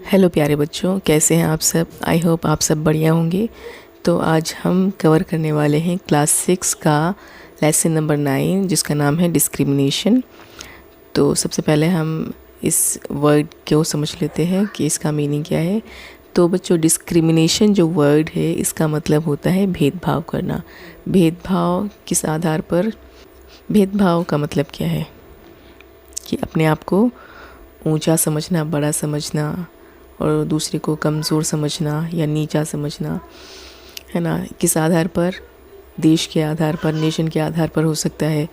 Hello प्यारे बच्चों, कैसे हैं आप सब। आई होप आप सब बढ़िया होंगे। तो आज हम कवर करने वाले हैं क्लास 6 का लेसन नंबर 9 जिसका नाम है डिस्क्रिमिनेशन। तो सबसे पहले हम इस वर्ड को समझ लेते हैं कि इसका मीनिंग क्या है। तो बच्चों, डिस्क्रिमिनेशन जो वर्ड है इसका मतलब होता है भेदभाव करना। भेदभाव किस आधार पर? भेदभाव का मतलब क्या है कि अपने आप को ऊंचा समझना, बड़ा समझना और दूसरे को कमज़ोर समझना या नीचा समझना, है ना। किस आधार पर? देश के आधार पर, नेशन के आधार पर हो सकता है,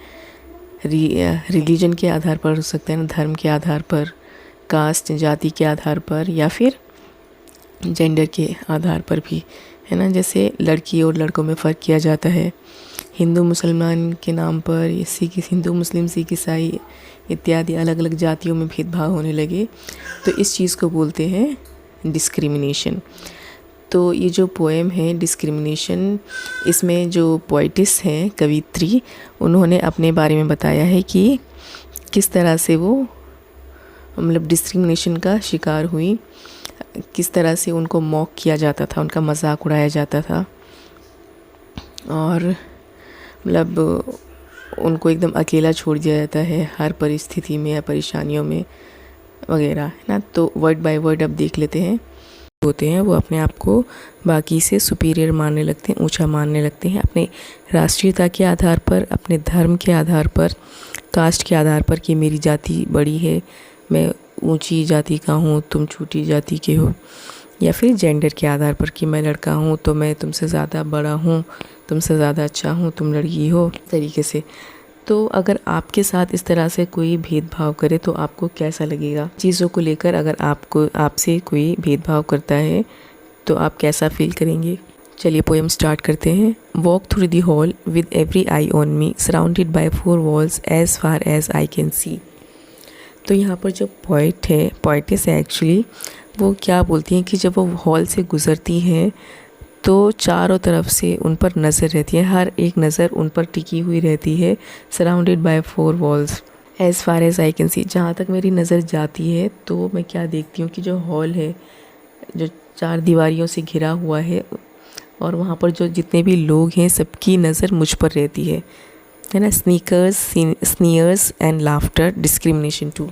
रिलीजन के आधार पर हो सकता है ना, धर्म के आधार पर, कास्ट जाति के आधार पर, या फिर जेंडर के आधार पर भी, है ना। जैसे लड़की और लड़कों में फ़र्क किया जाता है, हिंदू मुसलमान के नाम पर, हिंदू मुस्लिम सिख ईसाई इत्यादि अलग अलग जातियों में भेदभाव होने लगे, तो इस चीज़ को बोलते हैं डिस्क्रिमिनेशन। तो ये जो पोएम है डिस्क्रिमिनेशन, इसमें जो पोइटिस हैं, कवित्री, उन्होंने अपने बारे में बताया है कि किस तरह से वो मतलब डिस्क्रिमिनेशन का शिकार हुई, किस तरह से उनको मॉक किया जाता था, उनका मजाक उड़ाया जाता था और मतलब उनको एकदम अकेला छोड़ दिया जाता है हर परिस्थिति में या परेशानियों में वगैरह, है ना। तो वर्ड बाय वर्ड अब देख लेते हैं। होते हैं वो अपने आप को बाकी से सुपीरियर मानने लगते हैं, ऊंचा मानने लगते हैं, अपने राष्ट्रीयता के आधार पर, अपने धर्म के आधार पर, कास्ट के आधार पर कि मेरी जाति बड़ी है, मैं ऊंची जाति का हूँ, तुम छोटी जाति के हो, या फिर जेंडर के आधार पर कि मैं लड़का हूँ तो मैं तुमसे ज़्यादा बड़ा हूँ, तुमसे ज़्यादा अच्छा हूँ, तुम लड़की हो, तरीके से। तो अगर आपके साथ इस तरह से कोई भेदभाव करे तो आपको कैसा लगेगा? चीज़ों को लेकर अगर आपसे कोई भेदभाव करता है तो आप कैसा फील करेंगे? चलिए पोएम स्टार्ट करते हैं। Walk through the hall with every eye on me, surrounded by 4 walls as far as I can see. तो यहाँ पर जो पोइटिस है एक्चुअली, वो क्या बोलती हैं कि जब वो हॉल से गुज़रती हैं तो चारों तरफ से उन पर नज़र रहती है, हर एक नज़र उन पर टिकी हुई रहती है। Surrounded by 4 walls as far as I can सी, जहाँ तक मेरी नज़र जाती है तो मैं क्या देखती हूँ कि जो हॉल है, जो 4 दीवारियों से घिरा हुआ है, और वहाँ पर जो जितने भी लोग हैं सबकी नज़र मुझ पर रहती है ना। स्नीयर्स एंड लाफ्टर, डिस्क्रिमिनेशन टू।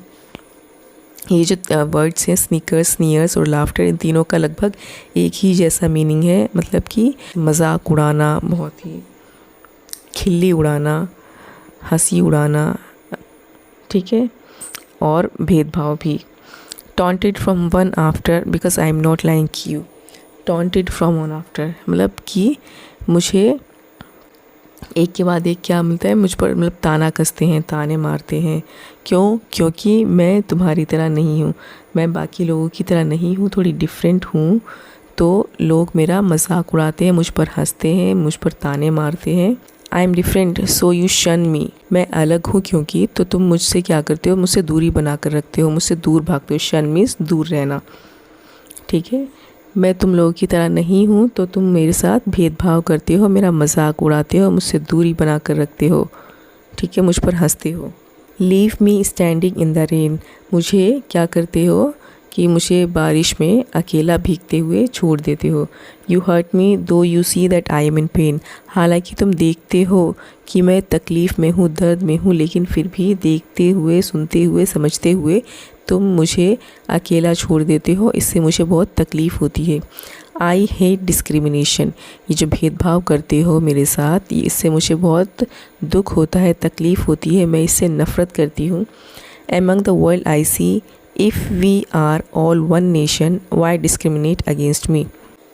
ये जो वर्ड्स हैं स्नीकर्स, स्नीयर्स और लाफ्टर, इन तीनों का लगभग एक ही जैसा मीनिंग है, मतलब कि मजाक उड़ाना, बहुत ही खिल्ली उड़ाना, हंसी उड़ाना, ठीक है, और भेदभाव भी। Taunted from one after because I am not like you. Taunted from one after मतलब कि मुझे एक के बाद एक क्या मिलता है, मुझ पर मतलब ताना कसते हैं, ताने मारते हैं। क्यों? क्योंकि मैं तुम्हारी तरह नहीं हूँ, मैं बाकी लोगों की तरह नहीं हूँ, थोड़ी डिफरेंट हूँ। तो लोग मेरा मजाक उड़ाते हैं, मुझ पर हंसते हैं, मुझ पर ताने मारते हैं। I am different so you शन मी, मैं अलग हूँ क्योंकि, तो तुम मुझसे क्या करते हो, मुझसे दूरी बना कर रखते हो, मुझसे दूर भागते हो। शन मीन्स दूर रहना, ठीक है। मैं तुम लोगों की तरह नहीं हूँ तो तुम मेरे साथ भेदभाव करते हो, मेरा मजाक उड़ाते हो, मुझसे दूरी बना कर रखते हो, ठीक है, मुझ पर हंसते हो। Leave me standing in the rain, मुझे क्या करते हो कि मुझे बारिश में अकेला भीगते हुए छोड़ देते हो। यू हर्ट मी दो you see that I am in pen, हालांकि तुम देखते हो कि मैं तकलीफ़ में हूँ, दर्द में हूँ, लेकिन फिर भी देखते हुए, सुनते हुए, समझते हुए तुम मुझे अकेला छोड़ देते हो, इससे मुझे बहुत तकलीफ़ होती है। आई हेट डिस्क्रिमिनेशन, ये जो भेदभाव करते हो मेरे साथ, इससे मुझे बहुत दुख होता है, तकलीफ़ होती है, मैं इससे नफ़रत करती हूँ। Among the world I see if we are all one nation why discriminate against me.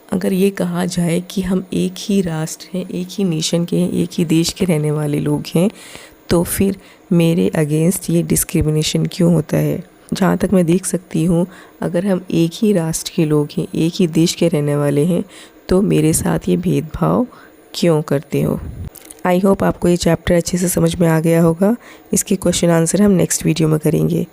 अगर ये कहा जाए कि हम एक ही राष्ट्र हैं, एक ही नेशन के हैं, एक ही देश के रहने वाले लोग हैं, तो फिर मेरे अगेंस्ट ये डिस्क्रिमिनेशन क्यों होता है? जहाँ तक मैं देख सकती हूँ, अगर हम एक ही राष्ट्र के लोग हैं, एक ही देश के रहने वाले हैं, तो मेरे साथ ये भेदभाव क्यों करते हो? आई होप आपको ये चैप्टर अच्छे से समझ में आ गया होगा। इसके क्वेश्चन आंसर हम नेक्स्ट वीडियो में करेंगे।